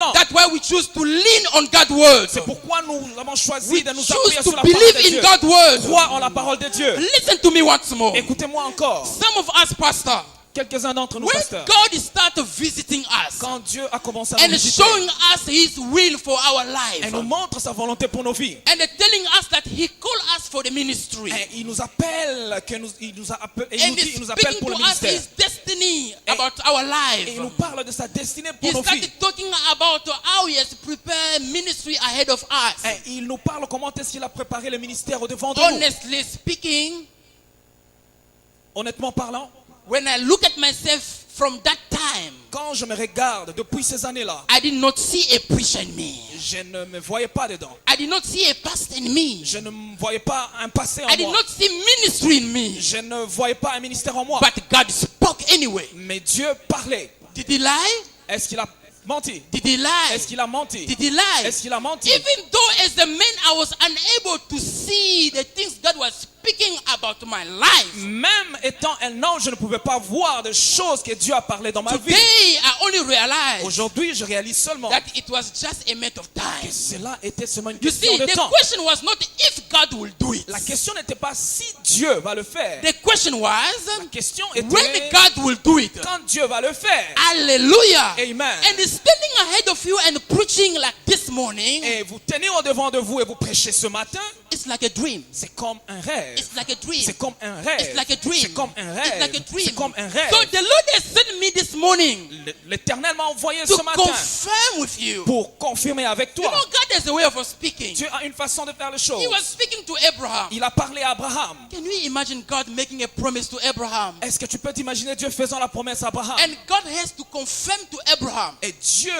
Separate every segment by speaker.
Speaker 1: That's why we choose to lean on God's word.
Speaker 2: C'est pourquoi nous avons choisi
Speaker 1: We
Speaker 2: de nous
Speaker 1: choose
Speaker 2: appuyer
Speaker 1: to
Speaker 2: sur la parole
Speaker 1: believe
Speaker 2: de
Speaker 1: in
Speaker 2: Dieu.
Speaker 1: God's word.
Speaker 2: Croire en la parole de Dieu.
Speaker 1: Listen to me once more.
Speaker 2: Écoutez-moi encore.
Speaker 1: Some of us, pastor,
Speaker 2: Quelques-uns d'entre nous,
Speaker 1: when
Speaker 2: pasteurs,
Speaker 1: God started visiting us
Speaker 2: quand Dieu a commencé à nous
Speaker 1: and
Speaker 2: visiter
Speaker 1: showing us His will for our
Speaker 2: et
Speaker 1: life,
Speaker 2: nous montre sa volonté pour nos vies,
Speaker 1: and telling us that He called us for the ministry,
Speaker 2: et il nous appelle, il nous
Speaker 1: and
Speaker 2: dit, il nous appelle
Speaker 1: speaking
Speaker 2: pour
Speaker 1: to
Speaker 2: le
Speaker 1: us
Speaker 2: ministère.
Speaker 1: His destiny about our
Speaker 2: Et il nous
Speaker 1: life.
Speaker 2: parle de sa destinée pour
Speaker 1: He
Speaker 2: nos vies.
Speaker 1: started talking about how He has prepared ministry ahead of us.
Speaker 2: Et il nous parle comment est-ce qu'il a préparé le ministère au devant de nous.
Speaker 1: Honestly speaking,
Speaker 2: Honnêtement parlant,
Speaker 1: when I look at myself from that time,
Speaker 2: quand je me regarde depuis ces années-là,
Speaker 1: I did not see a preacher in me.
Speaker 2: je ne me voyais pas dedans.
Speaker 1: I did not see a pastor in me.
Speaker 2: Je ne voyais pas un passé en
Speaker 1: I did
Speaker 2: moi.
Speaker 1: not see ministry in me.
Speaker 2: Je ne voyais pas un ministère en moi.
Speaker 1: But God spoke anyway.
Speaker 2: Mais Dieu parlait.
Speaker 1: Did He lie?
Speaker 2: Est-ce qu'il a menti?
Speaker 1: Did He lie?
Speaker 2: Est-ce qu'il a menti?
Speaker 1: Did He lie?
Speaker 2: Est-ce qu'il a menti?
Speaker 1: Even though as a man I was unable to see the things God was speaking about my life,
Speaker 2: Même étant un homme, je ne pouvais pas voir des choses que Dieu a parlé dans ma vie.
Speaker 1: today I only realize
Speaker 2: Aujourd'hui, je réalise seulement
Speaker 1: that it was just a matter of
Speaker 2: que
Speaker 1: time.
Speaker 2: cela était seulement une
Speaker 1: You
Speaker 2: question
Speaker 1: see,
Speaker 2: de
Speaker 1: the
Speaker 2: temps.
Speaker 1: question was not if God will do it.
Speaker 2: La question n'était pas si Dieu va le faire.
Speaker 1: The question
Speaker 2: La
Speaker 1: was
Speaker 2: question
Speaker 1: when
Speaker 2: était
Speaker 1: God will do it.
Speaker 2: quand Dieu va le faire.
Speaker 1: Hallelujah.
Speaker 2: Amen.
Speaker 1: And standing ahead of you and preaching like this morning,
Speaker 2: Et vous tenez au devant de vous et vous prêchez ce matin,
Speaker 1: it's like a dream.
Speaker 2: c'est comme un rêve.
Speaker 1: It's like a dream.
Speaker 2: C'est comme un rêve.
Speaker 1: It's like a dream.
Speaker 2: C'est comme un
Speaker 1: It's
Speaker 2: rêve.
Speaker 1: like a dream.
Speaker 2: C'est comme un rêve.
Speaker 1: So the Lord has sent me this morning
Speaker 2: L'Éternel m'a envoyé
Speaker 1: to
Speaker 2: ce matin
Speaker 1: confirm with you.
Speaker 2: pour confirmer avec
Speaker 1: You know,
Speaker 2: toi.
Speaker 1: God has a way of speaking.
Speaker 2: Dieu a une façon de faire les choses.
Speaker 1: He was speaking to Abraham.
Speaker 2: Il a parlé à Abraham.
Speaker 1: Can you imagine God making a promise to Abraham?
Speaker 2: Est-ce que tu peux t'imaginer Dieu faisant la promesse à Abraham?
Speaker 1: And God has to confirm to Abraham.
Speaker 2: Et Dieu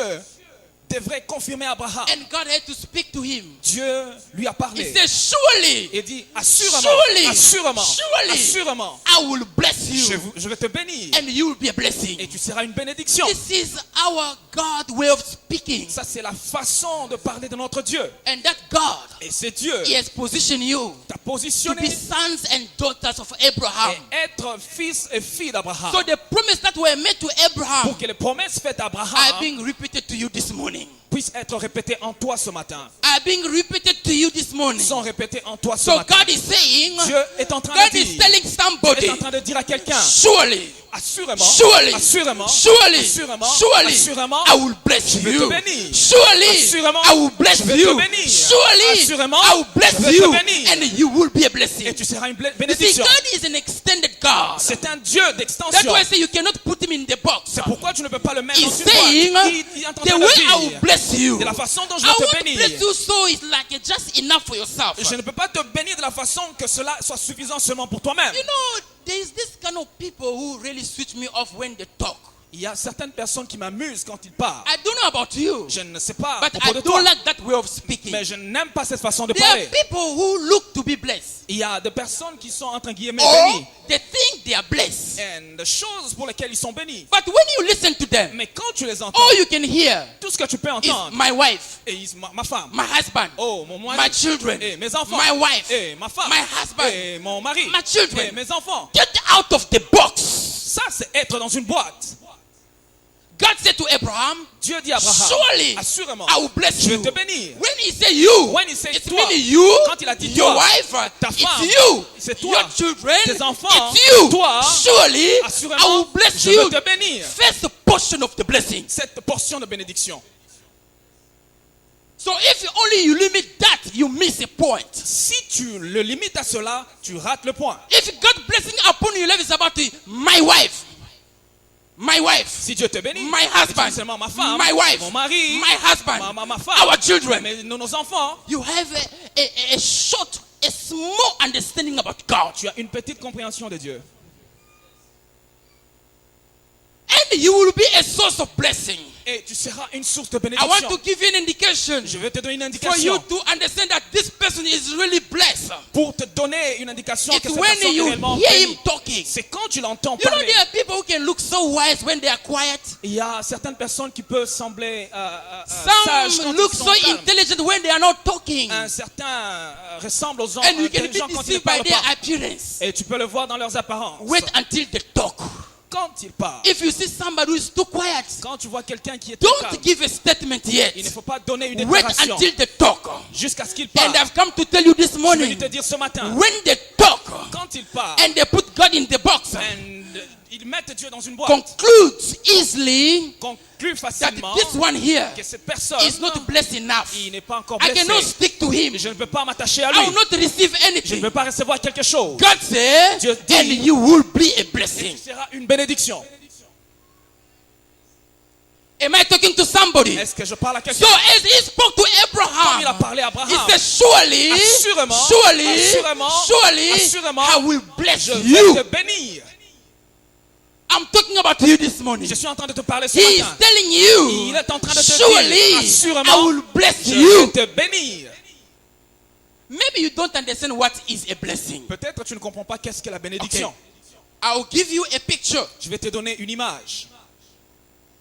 Speaker 2: devrait confirmer à Abraham.
Speaker 1: And God had to speak to him.
Speaker 2: Dieu lui a
Speaker 1: He
Speaker 2: parlé.
Speaker 1: said, surely,
Speaker 2: Et dit assurément,
Speaker 1: surely,
Speaker 2: assurément,
Speaker 1: surely,
Speaker 2: assurément,
Speaker 1: I will bless you.
Speaker 2: je vais te bénir.
Speaker 1: And you will be a blessing.
Speaker 2: Et tu seras une bénédiction.
Speaker 1: This is our God way of speaking.
Speaker 2: Ça, c'est la façon de parler de notre Dieu.
Speaker 1: And that God,
Speaker 2: Et c'est Dieu
Speaker 1: He has positioned you
Speaker 2: t'a
Speaker 1: to
Speaker 2: positionné
Speaker 1: be sons and daughters of Abraham.
Speaker 2: et être fils et fille d'Abraham.
Speaker 1: So the promise that were made to Abraham
Speaker 2: Pour que les promesses faites à
Speaker 1: are
Speaker 2: Abraham
Speaker 1: being repeated to you this morning.
Speaker 2: puissent être répétées en toi ce matin.
Speaker 1: Are being repeated to you this morning.
Speaker 2: Sont répétées en toi ce
Speaker 1: So
Speaker 2: matin.
Speaker 1: God is saying,
Speaker 2: Dieu est en train
Speaker 1: God
Speaker 2: de
Speaker 1: is
Speaker 2: dire,
Speaker 1: telling
Speaker 2: est
Speaker 1: somebody,
Speaker 2: en train de dire à quelqu'un,
Speaker 1: surely,
Speaker 2: assurément,
Speaker 1: surely,
Speaker 2: assurément,
Speaker 1: surely,
Speaker 2: assurément,
Speaker 1: surely,
Speaker 2: assurément,
Speaker 1: I will bless
Speaker 2: je vais
Speaker 1: you.
Speaker 2: te bénir.
Speaker 1: Surely,
Speaker 2: Assurément,
Speaker 1: I will bless
Speaker 2: je vais te
Speaker 1: you.
Speaker 2: bénir.
Speaker 1: Surely,
Speaker 2: Assurément,
Speaker 1: I will bless
Speaker 2: je vais te
Speaker 1: you,
Speaker 2: bénir.
Speaker 1: and you will be a blessing.
Speaker 2: et tu seras une
Speaker 1: You see,
Speaker 2: bénédiction.
Speaker 1: God is an extended God.
Speaker 2: C'est un Dieu
Speaker 1: That's
Speaker 2: d'extension.
Speaker 1: why I say you cannot put him in the box.
Speaker 2: C'est pourquoi tu ne peux pas le mettre dans
Speaker 1: He's
Speaker 2: une boîte.
Speaker 1: saying,
Speaker 2: Il est en train
Speaker 1: the
Speaker 2: de
Speaker 1: way I will
Speaker 2: dire,
Speaker 1: bless you,
Speaker 2: de la façon dont je
Speaker 1: I
Speaker 2: vais te
Speaker 1: won't
Speaker 2: bénir.
Speaker 1: bless you so it's like it's just enough for yourself.
Speaker 2: Je ne peux pas te bénir de la façon que cela soit suffisant seulement pour toi-même.
Speaker 1: You know, there is this kind of people who really switch me off when they talk.
Speaker 2: Il y a certaines personnes qui m'amusent quand ils parlent.
Speaker 1: I don't know about you,
Speaker 2: Je ne sais pas à
Speaker 1: but
Speaker 2: propos
Speaker 1: I
Speaker 2: de toi,
Speaker 1: don't like that way of speaking.
Speaker 2: mais je n'aime pas cette façon de
Speaker 1: There are
Speaker 2: parler.
Speaker 1: people who look to be blessed,
Speaker 2: Il y a des personnes qui sont entre guillemets
Speaker 1: or
Speaker 2: bénies.
Speaker 1: they think they are blessed.
Speaker 2: Et des choses pour lesquelles ils sont bénis.
Speaker 1: But when you listen to them,
Speaker 2: Mais quand tu les entends,
Speaker 1: all you can hear
Speaker 2: tout ce que tu peux
Speaker 1: is
Speaker 2: entendre,
Speaker 1: my wife,
Speaker 2: et ma femme,
Speaker 1: my husband,
Speaker 2: oh mon mari,
Speaker 1: my children,
Speaker 2: et mes enfants,
Speaker 1: my wife,
Speaker 2: et ma femme,
Speaker 1: my husband,
Speaker 2: et mon mari,
Speaker 1: my children.
Speaker 2: et mes enfants.
Speaker 1: Get out of the box.
Speaker 2: Ça, c'est être dans une boîte.
Speaker 1: God said to Abraham,
Speaker 2: Dieu dit à Abraham,
Speaker 1: surely
Speaker 2: assurément,
Speaker 1: I will bless
Speaker 2: je
Speaker 1: you.
Speaker 2: vais te bénir.
Speaker 1: When he said you,
Speaker 2: When he said
Speaker 1: it's
Speaker 2: toi,
Speaker 1: meaning you,
Speaker 2: quand il a dit
Speaker 1: your
Speaker 2: toi,
Speaker 1: wife,
Speaker 2: ta
Speaker 1: it's
Speaker 2: femme,
Speaker 1: you,
Speaker 2: c'est toi,
Speaker 1: your children,
Speaker 2: tes enfants,
Speaker 1: it's you.
Speaker 2: toi,
Speaker 1: Surely I
Speaker 2: assurément,
Speaker 1: will bless
Speaker 2: je
Speaker 1: you.
Speaker 2: vais te bénir.
Speaker 1: First portion of the blessing.
Speaker 2: Cette portion de bénédiction.
Speaker 1: So if only you limit that, you miss a point.
Speaker 2: Si tu le limites à cela, tu rates le point.
Speaker 1: If God blessing upon your life is about my wife, my wife,
Speaker 2: Si Dieu te bénit,
Speaker 1: my
Speaker 2: et tu
Speaker 1: husband,
Speaker 2: dis seulement ma femme,
Speaker 1: my wife,
Speaker 2: mon mari,
Speaker 1: my husband,
Speaker 2: ma femme,
Speaker 1: our children,
Speaker 2: nos enfants,
Speaker 1: you have a short, a small understanding about God.
Speaker 2: tu as une petite compréhension de Dieu.
Speaker 1: And you will be a source of blessing.
Speaker 2: Et tu seras une source de
Speaker 1: I want
Speaker 2: bénédiction.
Speaker 1: to give you an indication
Speaker 2: Je vais te donner une
Speaker 1: for you
Speaker 2: indication.
Speaker 1: to understand that this person is really blessed.
Speaker 2: Pour te donner une indication
Speaker 1: It's
Speaker 2: que cette
Speaker 1: when
Speaker 2: personne est
Speaker 1: you
Speaker 2: réellement
Speaker 1: hear him
Speaker 2: bénie.
Speaker 1: talking.
Speaker 2: C'est quand tu l'entends
Speaker 1: You know,
Speaker 2: parler.
Speaker 1: there are people who can look so wise when they are quiet.
Speaker 2: Il y a certaines personnes qui peuvent sembler sages
Speaker 1: Some
Speaker 2: quand
Speaker 1: look
Speaker 2: ils sont
Speaker 1: so
Speaker 2: calmes.
Speaker 1: intelligent when they are not talking.
Speaker 2: Un certain ressemble aux gens
Speaker 1: And you can be
Speaker 2: intelligents quand ils ne
Speaker 1: deceived by
Speaker 2: parlent
Speaker 1: their
Speaker 2: pas.
Speaker 1: appearance.
Speaker 2: Et tu peux le voir dans leurs apparences.
Speaker 1: Wait until they talk.
Speaker 2: quand il part,
Speaker 1: If you see somebody who is too quiet,
Speaker 2: quand tu vois quelqu'un qui est très
Speaker 1: don't
Speaker 2: calme,
Speaker 1: give a statement yet.
Speaker 2: il ne faut pas donner une
Speaker 1: Wait
Speaker 2: déclaration
Speaker 1: until they talk.
Speaker 2: jusqu'à ce qu'il
Speaker 1: And
Speaker 2: parte.
Speaker 1: I've come to tell you this
Speaker 2: Je vais
Speaker 1: morning,
Speaker 2: te dire ce matin,
Speaker 1: when they talk
Speaker 2: quand il part,
Speaker 1: and they put God in the box,
Speaker 2: ils mettent Dieu dans une boîte,
Speaker 1: concludes easily
Speaker 2: conclut
Speaker 1: that
Speaker 2: facilement
Speaker 1: this one here
Speaker 2: que cette personne,
Speaker 1: is not blessed enough.
Speaker 2: il n'est pas encore
Speaker 1: I cannot
Speaker 2: blessé.
Speaker 1: stick to him.
Speaker 2: Je ne peux pas m'attacher à
Speaker 1: I will
Speaker 2: lui.
Speaker 1: not receive
Speaker 2: Je ne
Speaker 1: anything.
Speaker 2: peux pas recevoir quelque chose.
Speaker 1: God said,
Speaker 2: Dieu dit,
Speaker 1: and you will be a
Speaker 2: Et
Speaker 1: blessing.
Speaker 2: tu seras une bénédiction.
Speaker 1: Am I talking to somebody?
Speaker 2: Est-ce que je parle à
Speaker 1: So
Speaker 2: quelqu'un?
Speaker 1: as he spoke to
Speaker 2: Comme il a
Speaker 1: Abraham,
Speaker 2: parlé à
Speaker 1: he
Speaker 2: Abraham,
Speaker 1: said, surely,
Speaker 2: Assurément,
Speaker 1: surely,
Speaker 2: assurément,
Speaker 1: surely,
Speaker 2: assurément,
Speaker 1: I will bless
Speaker 2: je vais
Speaker 1: you.
Speaker 2: te bénir.
Speaker 1: I'm talking about you this morning.
Speaker 2: Je suis en train de te parler ce
Speaker 1: He is
Speaker 2: matin.
Speaker 1: telling you,
Speaker 2: Il est en train de te
Speaker 1: surely,
Speaker 2: dire,
Speaker 1: I
Speaker 2: assurément,
Speaker 1: will bless
Speaker 2: je vais
Speaker 1: you.
Speaker 2: te bénir.
Speaker 1: Maybe you don't understand what is a blessing.
Speaker 2: Peut-être tu ne comprends pas qu'est-ce que la bénédiction.
Speaker 1: I'll give you a picture.
Speaker 2: Je vais te donner une image.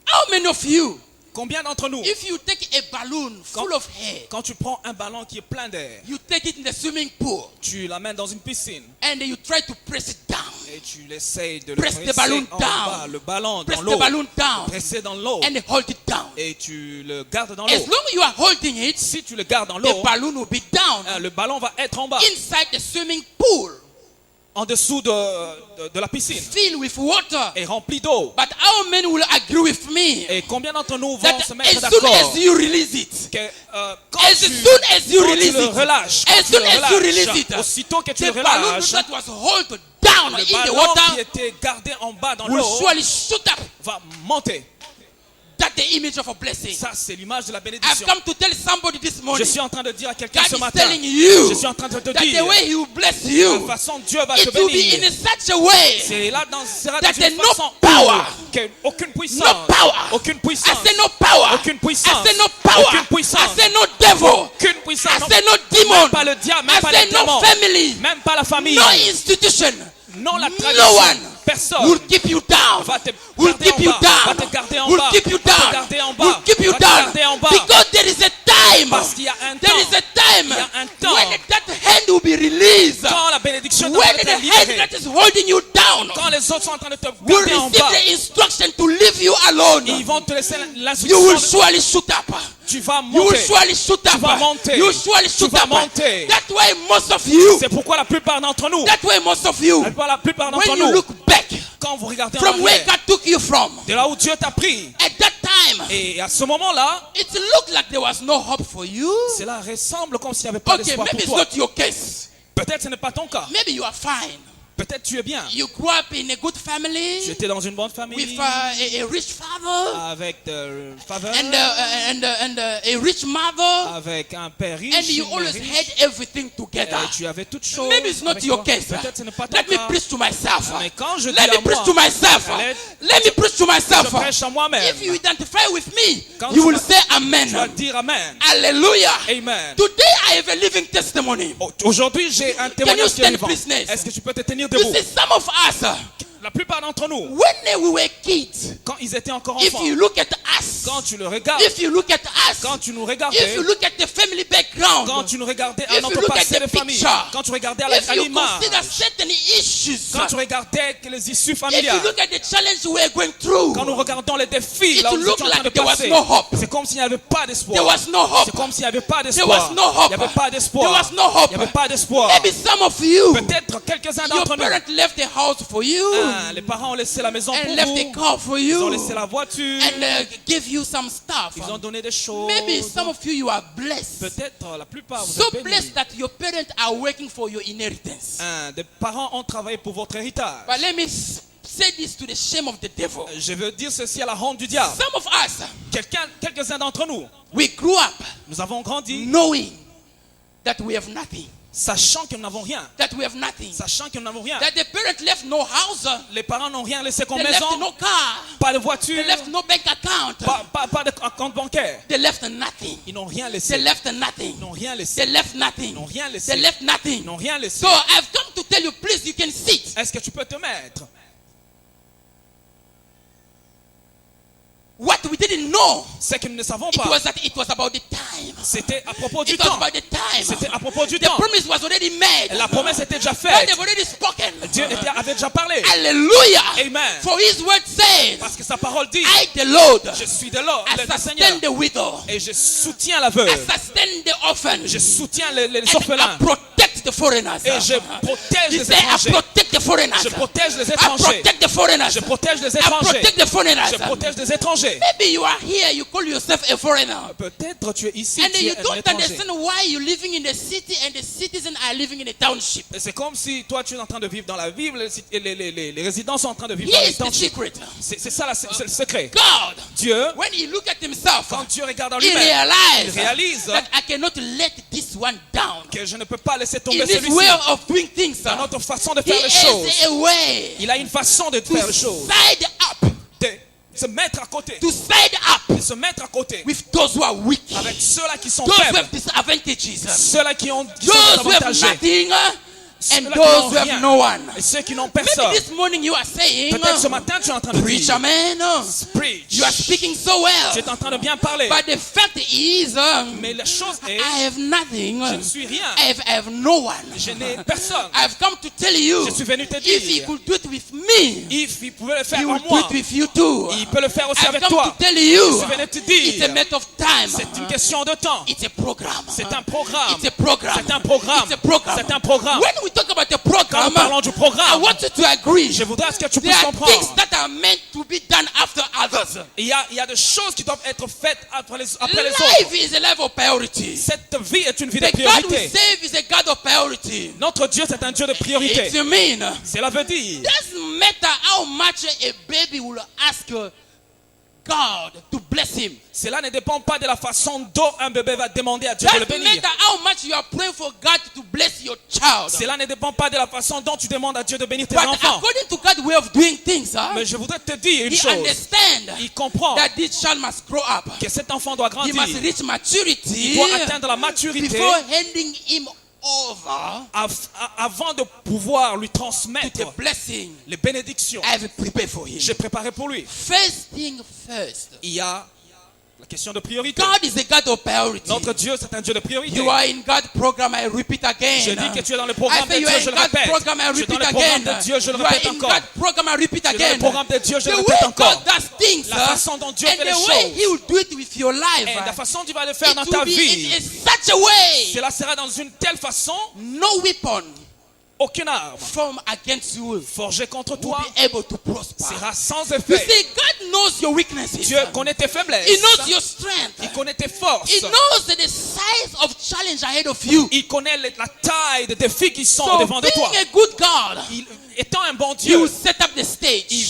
Speaker 1: How many of you,
Speaker 2: Combien d'entre nous,
Speaker 1: if you take a balloon full of air,
Speaker 2: quand tu prends un ballon qui est plein d'air,
Speaker 1: you take it in the swimming pool,
Speaker 2: tu l'amènes dans une piscine
Speaker 1: and you try to press it down,
Speaker 2: et tu essayes de le
Speaker 1: Press the
Speaker 2: presser
Speaker 1: balloon
Speaker 2: en
Speaker 1: down.
Speaker 2: bas, le ballon
Speaker 1: press
Speaker 2: dans
Speaker 1: the
Speaker 2: l'eau,
Speaker 1: balloon down,
Speaker 2: presser dans l'eau
Speaker 1: and hold it down.
Speaker 2: et tu le gardes dans
Speaker 1: As
Speaker 2: l'eau.
Speaker 1: long as you are holding it,
Speaker 2: Si tu le gardes dans
Speaker 1: the
Speaker 2: l'eau,
Speaker 1: balloon will be down
Speaker 2: le ballon va être en bas,
Speaker 1: inside the swimming pool,
Speaker 2: en dessous de la piscine,
Speaker 1: filled with water.
Speaker 2: et rempli d'eau.
Speaker 1: But how many will agree with me
Speaker 2: Et combien d'entre nous vont
Speaker 1: that
Speaker 2: se mettre
Speaker 1: as soon
Speaker 2: d'accord
Speaker 1: as you release it,
Speaker 2: que quand
Speaker 1: as
Speaker 2: tu,
Speaker 1: soon as you
Speaker 2: quand tu
Speaker 1: release
Speaker 2: le
Speaker 1: it,
Speaker 2: relâches,
Speaker 1: as
Speaker 2: quand tu
Speaker 1: soon
Speaker 2: le
Speaker 1: as you release
Speaker 2: relâches,
Speaker 1: it,
Speaker 2: aussitôt que tu
Speaker 1: the
Speaker 2: le
Speaker 1: balloon
Speaker 2: relâches,
Speaker 1: that was held down
Speaker 2: le
Speaker 1: in the
Speaker 2: ballon qui
Speaker 1: water
Speaker 2: était gardé en bas dans
Speaker 1: will
Speaker 2: l'eau
Speaker 1: surely shoot up.
Speaker 2: va monter.
Speaker 1: That's the image of a blessing.
Speaker 2: Ça, c'est l'image de la
Speaker 1: I've
Speaker 2: bénédiction.
Speaker 1: come to tell somebody this
Speaker 2: Je
Speaker 1: morning.
Speaker 2: suis en train de dire à quelqu'un
Speaker 1: God
Speaker 2: ce
Speaker 1: is
Speaker 2: matin,
Speaker 1: telling you
Speaker 2: je suis en train de te
Speaker 1: that the
Speaker 2: dire,
Speaker 1: way He will bless
Speaker 2: de
Speaker 1: you,
Speaker 2: toute façon, Dieu va te
Speaker 1: it will be in
Speaker 2: bénir.
Speaker 1: such a way
Speaker 2: C'est là sera
Speaker 1: that
Speaker 2: dans une
Speaker 1: no
Speaker 2: façon
Speaker 1: power,
Speaker 2: que aucune
Speaker 1: no
Speaker 2: puissance,
Speaker 1: power,
Speaker 2: aucune
Speaker 1: I
Speaker 2: puissance,
Speaker 1: say no power,
Speaker 2: aucune puissance,
Speaker 1: I say no power,
Speaker 2: aucune puissance,
Speaker 1: I say no devil,
Speaker 2: aucune puissance,
Speaker 1: I
Speaker 2: non,
Speaker 1: say no demon,
Speaker 2: même pas le diable, même
Speaker 1: I
Speaker 2: pas
Speaker 1: say
Speaker 2: les
Speaker 1: no
Speaker 2: démons,
Speaker 1: family,
Speaker 2: même pas la famille,
Speaker 1: no institution,
Speaker 2: non la
Speaker 1: no
Speaker 2: tradition,
Speaker 1: one
Speaker 2: personne
Speaker 1: will keep you down,
Speaker 2: va te
Speaker 1: will
Speaker 2: garder
Speaker 1: keep you
Speaker 2: en bas, va
Speaker 1: down,
Speaker 2: te garder en
Speaker 1: will
Speaker 2: bas,
Speaker 1: keep you
Speaker 2: va te
Speaker 1: down,
Speaker 2: garder en
Speaker 1: will
Speaker 2: bas,
Speaker 1: keep you
Speaker 2: va te
Speaker 1: down,
Speaker 2: garder en bas.
Speaker 1: because there is a time,
Speaker 2: Parce qu'il y a un
Speaker 1: there
Speaker 2: temps,
Speaker 1: is a time
Speaker 2: il y a un temps
Speaker 1: when that hand will be released,
Speaker 2: quand la bénédiction doit
Speaker 1: when
Speaker 2: être
Speaker 1: the hand
Speaker 2: libérée,
Speaker 1: that is holding you down
Speaker 2: quand les autres sont en train de te
Speaker 1: will
Speaker 2: garder en
Speaker 1: receive
Speaker 2: bas,
Speaker 1: the instruction to leave you alone,
Speaker 2: ils vont te laisser
Speaker 1: you
Speaker 2: l'instruction,
Speaker 1: will surely shoot up.
Speaker 2: tu vas
Speaker 1: You will
Speaker 2: monter.
Speaker 1: surely shoot up.
Speaker 2: vas monter.
Speaker 1: You will surely shoot
Speaker 2: Tu vas
Speaker 1: up.
Speaker 2: monter.
Speaker 1: That's why most of you,
Speaker 2: C'est pourquoi la plupart d'entre nous,
Speaker 1: that's why most of you,
Speaker 2: la plupart d'entre
Speaker 1: when you
Speaker 2: nous,
Speaker 1: look back
Speaker 2: quand vous regardez en
Speaker 1: from where
Speaker 2: arrière,
Speaker 1: God took you from,
Speaker 2: de là où Dieu t'a pris,
Speaker 1: at that time,
Speaker 2: et à ce moment-là,
Speaker 1: it looked like there was no hope for you.
Speaker 2: cela ressemble comme s'il n'y avait pas
Speaker 1: Okay,
Speaker 2: d'espoir
Speaker 1: maybe
Speaker 2: pour
Speaker 1: it's
Speaker 2: toi.
Speaker 1: not your case.
Speaker 2: Peut-être ce n'est pas ton cas.
Speaker 1: Maybe you are fine.
Speaker 2: Peut-être tu es bien.
Speaker 1: You grew up in a good
Speaker 2: Tu
Speaker 1: family
Speaker 2: étais dans une bonne
Speaker 1: with
Speaker 2: famille,
Speaker 1: a rich father
Speaker 2: avec de faveur,
Speaker 1: and a rich mother,
Speaker 2: avec un père riche,
Speaker 1: and you
Speaker 2: une
Speaker 1: always
Speaker 2: mère
Speaker 1: had
Speaker 2: riche,
Speaker 1: everything together.
Speaker 2: et tu avais toutes choses.
Speaker 1: Maybe it's not
Speaker 2: avec
Speaker 1: your
Speaker 2: toi.
Speaker 1: case.
Speaker 2: Peut-être ce n'est pas ton
Speaker 1: Let me
Speaker 2: cas.
Speaker 1: preach to myself.
Speaker 2: Mais quand je dis
Speaker 1: Let me
Speaker 2: à
Speaker 1: preach
Speaker 2: moi,
Speaker 1: to myself. Let me preach to
Speaker 2: je
Speaker 1: myself.
Speaker 2: prêche à moi-même.
Speaker 1: If you identify with me,
Speaker 2: Quand
Speaker 1: you
Speaker 2: tu
Speaker 1: will
Speaker 2: vas-
Speaker 1: say amen.
Speaker 2: Tu vas dire Amen.
Speaker 1: Hallelujah.
Speaker 2: Amen.
Speaker 1: Today I have a living testimony.
Speaker 2: Aujourd'hui, j'ai un
Speaker 1: you
Speaker 2: témoignage
Speaker 1: stand,
Speaker 2: vivant.
Speaker 1: please, Ness?
Speaker 2: Est-ce que tu peux te tenir
Speaker 1: You
Speaker 2: debout?
Speaker 1: see, some of us,
Speaker 2: La plupart d'entre nous,
Speaker 1: when we were kids,
Speaker 2: quand ils étaient encore
Speaker 1: if
Speaker 2: enfants,
Speaker 1: you look at us,
Speaker 2: quand tu le regardes,
Speaker 1: if you look at us,
Speaker 2: quand tu nous
Speaker 1: if
Speaker 2: regardais,
Speaker 1: you look at the family background,
Speaker 2: quand tu nous regardais à
Speaker 1: if you
Speaker 2: notre
Speaker 1: look at
Speaker 2: passé
Speaker 1: the
Speaker 2: de famille,
Speaker 1: picture,
Speaker 2: quand tu regardais à
Speaker 1: if you
Speaker 2: l'image,
Speaker 1: consider certain issues,
Speaker 2: quand tu regardais que les issues
Speaker 1: if you
Speaker 2: familiales,
Speaker 1: look at the challenge we are going through,
Speaker 2: quand nous regardons les défis
Speaker 1: it
Speaker 2: là où nous
Speaker 1: looked
Speaker 2: étions en train de
Speaker 1: like there was
Speaker 2: passer,
Speaker 1: no hope.
Speaker 2: c'est comme s'il n'y avait pas
Speaker 1: There
Speaker 2: d'espoir.
Speaker 1: was no hope.
Speaker 2: C'est comme s'il n'y avait pas
Speaker 1: There
Speaker 2: d'espoir.
Speaker 1: was no hope.
Speaker 2: Il n'y avait pas d'espoir.
Speaker 1: There was no hope.
Speaker 2: Il n'y avait pas d'espoir.
Speaker 1: Maybe some of you,
Speaker 2: Peut-être quelques-uns
Speaker 1: your
Speaker 2: d'entre nous,
Speaker 1: parents left the house for you
Speaker 2: les parents ont laissé la maison
Speaker 1: and
Speaker 2: pour
Speaker 1: left
Speaker 2: vous,
Speaker 1: the car for
Speaker 2: ils ont
Speaker 1: you
Speaker 2: laissé la voiture,
Speaker 1: and gave you some stuff.
Speaker 2: ils ont donné des choses.
Speaker 1: Maybe some of you are blessed.
Speaker 2: Peut-être la plupart vous
Speaker 1: So
Speaker 2: êtes bénis.
Speaker 1: blessed that your parents are working for your inheritance.
Speaker 2: Des parents ont travaillé pour votre héritage.
Speaker 1: But let me say this to the shame of the devil.
Speaker 2: Je veux dire ceci à la honte du diable.
Speaker 1: Some of us,
Speaker 2: Quelques-uns d'entre nous,
Speaker 1: we grew up
Speaker 2: nous avons grandi
Speaker 1: knowing that we have nothing.
Speaker 2: sachant que nous n'avons rien.
Speaker 1: That we have nothing.
Speaker 2: Sachant que nous n'avons rien.
Speaker 1: That the parents left no house.
Speaker 2: Les parents n'ont rien laissé comme
Speaker 1: They left
Speaker 2: maison,
Speaker 1: no car.
Speaker 2: pas de voiture,
Speaker 1: They left no bank account.
Speaker 2: pas de compte bancaire.
Speaker 1: They left nothing.
Speaker 2: Ils n'ont rien
Speaker 1: They
Speaker 2: laissé.
Speaker 1: left nothing.
Speaker 2: Ils n'ont rien
Speaker 1: They
Speaker 2: laissé.
Speaker 1: left nothing.
Speaker 2: Ils n'ont rien laissé.
Speaker 1: They left
Speaker 2: Ils
Speaker 1: nothing.
Speaker 2: n'ont rien laissé.
Speaker 1: So I've come to tell you, please, you can sit.
Speaker 2: Est-ce que tu peux te mettre?
Speaker 1: What we didn't know,
Speaker 2: c'est que nous ne savons
Speaker 1: it
Speaker 2: pas.
Speaker 1: was that it was about the time.
Speaker 2: C'était à propos du
Speaker 1: It was
Speaker 2: temps.
Speaker 1: about the time.
Speaker 2: C'était à propos du
Speaker 1: The
Speaker 2: temps.
Speaker 1: promise was already made.
Speaker 2: La promesse était déjà
Speaker 1: God
Speaker 2: faite.
Speaker 1: have already spoken.
Speaker 2: Dieu avait déjà parlé.
Speaker 1: Hallelujah.
Speaker 2: Amen.
Speaker 1: For his word says,
Speaker 2: Parce que sa parole dit,
Speaker 1: I the Lord,
Speaker 2: je suis de l'ordre,
Speaker 1: I
Speaker 2: le
Speaker 1: sustain
Speaker 2: Seigneur,
Speaker 1: the widow.
Speaker 2: et je soutiens la
Speaker 1: I
Speaker 2: veuve.
Speaker 1: sustain the orphan.
Speaker 2: Je soutiens les
Speaker 1: And
Speaker 2: orphelins.
Speaker 1: I protect the foreigners.
Speaker 2: Et je protège
Speaker 1: He
Speaker 2: les
Speaker 1: said, I
Speaker 2: étrangers.
Speaker 1: protect the foreigners.
Speaker 2: Je protège les
Speaker 1: I
Speaker 2: étrangers.
Speaker 1: protect the foreigners.
Speaker 2: Je protège les
Speaker 1: I
Speaker 2: étrangers.
Speaker 1: protect the foreigners.
Speaker 2: Je protège les étrangers.
Speaker 1: Maybe you are here, you call yourself a foreigner.
Speaker 2: Peut-être tu es ici,
Speaker 1: And
Speaker 2: tu
Speaker 1: you
Speaker 2: es un
Speaker 1: don't
Speaker 2: étranger.
Speaker 1: understand why you're living in the city and the citizens are living in a township.
Speaker 2: Et c'est comme si toi tu es en train de vivre dans la ville et les résidents sont en train de vivre dans les
Speaker 1: Here's the
Speaker 2: townships.
Speaker 1: secret.
Speaker 2: C'est ça, c'est le secret.
Speaker 1: God,
Speaker 2: Dieu,
Speaker 1: when he look at himself,
Speaker 2: quand Dieu regarde en
Speaker 1: he
Speaker 2: lui-même, il
Speaker 1: realized
Speaker 2: réalise
Speaker 1: that I cannot let this one down.
Speaker 2: que je ne peux pas laisser tomber
Speaker 1: In his
Speaker 2: celui-ci.
Speaker 1: way of doing things,
Speaker 2: Dans notre façon de
Speaker 1: he
Speaker 2: faire les choses,
Speaker 1: has a way
Speaker 2: il a une façon de
Speaker 1: to
Speaker 2: faire les choses.
Speaker 1: side up,
Speaker 2: De se mettre à côté.
Speaker 1: to side up
Speaker 2: De se mettre à côté.
Speaker 1: with those who are weak,
Speaker 2: Avec ceux-là qui sont
Speaker 1: those who
Speaker 2: faibles.
Speaker 1: have disadvantages,
Speaker 2: Ceux-là qui sont
Speaker 1: those who have
Speaker 2: avantagés.
Speaker 1: nothing, and
Speaker 2: Ceux-là qui
Speaker 1: those
Speaker 2: n'ont
Speaker 1: who have
Speaker 2: rien.
Speaker 1: no one.
Speaker 2: Et ceux qui n'ont
Speaker 1: Maybe
Speaker 2: personne.
Speaker 1: this morning you are saying,
Speaker 2: Peut-être ce matin tu es en train de
Speaker 1: preacher
Speaker 2: dire,
Speaker 1: man,
Speaker 2: preach.
Speaker 1: you are speaking so well.
Speaker 2: Tu es en train de bien parler.
Speaker 1: But the fact is,
Speaker 2: Mais la chose est,
Speaker 1: I have nothing.
Speaker 2: je ne suis rien.
Speaker 1: I have no one.
Speaker 2: Je n'ai personne.
Speaker 1: I've come to tell you,
Speaker 2: Je suis venu te
Speaker 1: if he
Speaker 2: dire,
Speaker 1: could do it with me,
Speaker 2: if il pouvait le faire
Speaker 1: he
Speaker 2: en
Speaker 1: will do
Speaker 2: moi,
Speaker 1: it with you too.
Speaker 2: il peut le faire aussi
Speaker 1: I've
Speaker 2: avec
Speaker 1: come
Speaker 2: toi.
Speaker 1: to tell you,
Speaker 2: Je suis venu te
Speaker 1: it's a
Speaker 2: dire,
Speaker 1: matter of time.
Speaker 2: c'est une question de temps.
Speaker 1: It's a program.
Speaker 2: C'est un programme.
Speaker 1: It's a program.
Speaker 2: C'est un programme.
Speaker 1: It's a program.
Speaker 2: C'est un programme.
Speaker 1: When we talk about the
Speaker 2: Quand
Speaker 1: program,
Speaker 2: nous parlons du
Speaker 1: I
Speaker 2: programme,
Speaker 1: want you to agree.
Speaker 2: je voudrais à ce que tu
Speaker 1: There
Speaker 2: puisses
Speaker 1: are things
Speaker 2: comprendre.
Speaker 1: that are meant to be done after others.
Speaker 2: Il y a des choses qui doivent être faites après les autres.
Speaker 1: Life is a life of priority.
Speaker 2: Cette vie est une vie de
Speaker 1: The God we
Speaker 2: priorité.
Speaker 1: save is a God of priority.
Speaker 2: Notre Dieu, c'est un Dieu de priorité.
Speaker 1: It means
Speaker 2: Cela veut dire,
Speaker 1: doesn't matter how much a baby will ask God to bless him.
Speaker 2: cela ne dépend pas de la façon dont un bébé va demander à Dieu de le
Speaker 1: Doesn't
Speaker 2: bénir.
Speaker 1: matter how much you are praying for God to bless your child.
Speaker 2: Cela ne dépend pas de la façon dont tu demandes à Dieu de bénir tes
Speaker 1: But
Speaker 2: enfants.
Speaker 1: according to God's way of doing things,
Speaker 2: Mais je voudrais te dire une
Speaker 1: he
Speaker 2: chose.
Speaker 1: understands
Speaker 2: Il comprend
Speaker 1: that this child must grow up.
Speaker 2: que cet enfant doit
Speaker 1: He
Speaker 2: grandir.
Speaker 1: must reach
Speaker 2: Il
Speaker 1: maturity
Speaker 2: doit atteindre la maturité
Speaker 1: before handing him over
Speaker 2: avant de pouvoir lui
Speaker 1: to the
Speaker 2: transmettre
Speaker 1: blessing
Speaker 2: les bénédictions.
Speaker 1: I have prepared for him.
Speaker 2: J'ai préparé pour lui.
Speaker 1: First thing first.
Speaker 2: Il y a la question de priorité.
Speaker 1: God is a God of priority.
Speaker 2: Notre Dieu, c'est un Dieu de priorité.
Speaker 1: You are in God's program, I repeat again.
Speaker 2: Je dis que tu es dans le
Speaker 1: I
Speaker 2: programme de
Speaker 1: say you
Speaker 2: Dieu,
Speaker 1: are
Speaker 2: je
Speaker 1: in
Speaker 2: le
Speaker 1: God's
Speaker 2: répète.
Speaker 1: program, I
Speaker 2: Je suis
Speaker 1: repeat
Speaker 2: dans le programme
Speaker 1: again.
Speaker 2: de Dieu, je le
Speaker 1: You are
Speaker 2: répète
Speaker 1: in
Speaker 2: encore.
Speaker 1: God's program, I repeat
Speaker 2: Je suis dans
Speaker 1: again.
Speaker 2: le programme de Dieu, je
Speaker 1: The
Speaker 2: le
Speaker 1: way
Speaker 2: répète
Speaker 1: God
Speaker 2: encore.
Speaker 1: does things,
Speaker 2: La façon dont Dieu
Speaker 1: and
Speaker 2: fait les
Speaker 1: the way
Speaker 2: choses.
Speaker 1: He will do it with your life,
Speaker 2: Et la façon dont tu vas le faire
Speaker 1: it
Speaker 2: dans
Speaker 1: will
Speaker 2: ta
Speaker 1: be
Speaker 2: vie,
Speaker 1: in such a way.
Speaker 2: cela sera dans une telle façon,
Speaker 1: No weapon
Speaker 2: aucune arme
Speaker 1: formed against you
Speaker 2: forgée contre
Speaker 1: will
Speaker 2: toi
Speaker 1: be able to prosper.
Speaker 2: sera sans
Speaker 1: You
Speaker 2: effet.
Speaker 1: see, God knows your weaknesses.
Speaker 2: Dieu connaît tes faiblesses.
Speaker 1: He knows your strength.
Speaker 2: Il connaît tes forces.
Speaker 1: He knows the size of challenge ahead of you.
Speaker 2: Il connaît la taille des défis qui sont
Speaker 1: So
Speaker 2: devant de toi.
Speaker 1: being a good God,
Speaker 2: Étant un bon
Speaker 1: He will
Speaker 2: Dieu,
Speaker 1: set up the stage.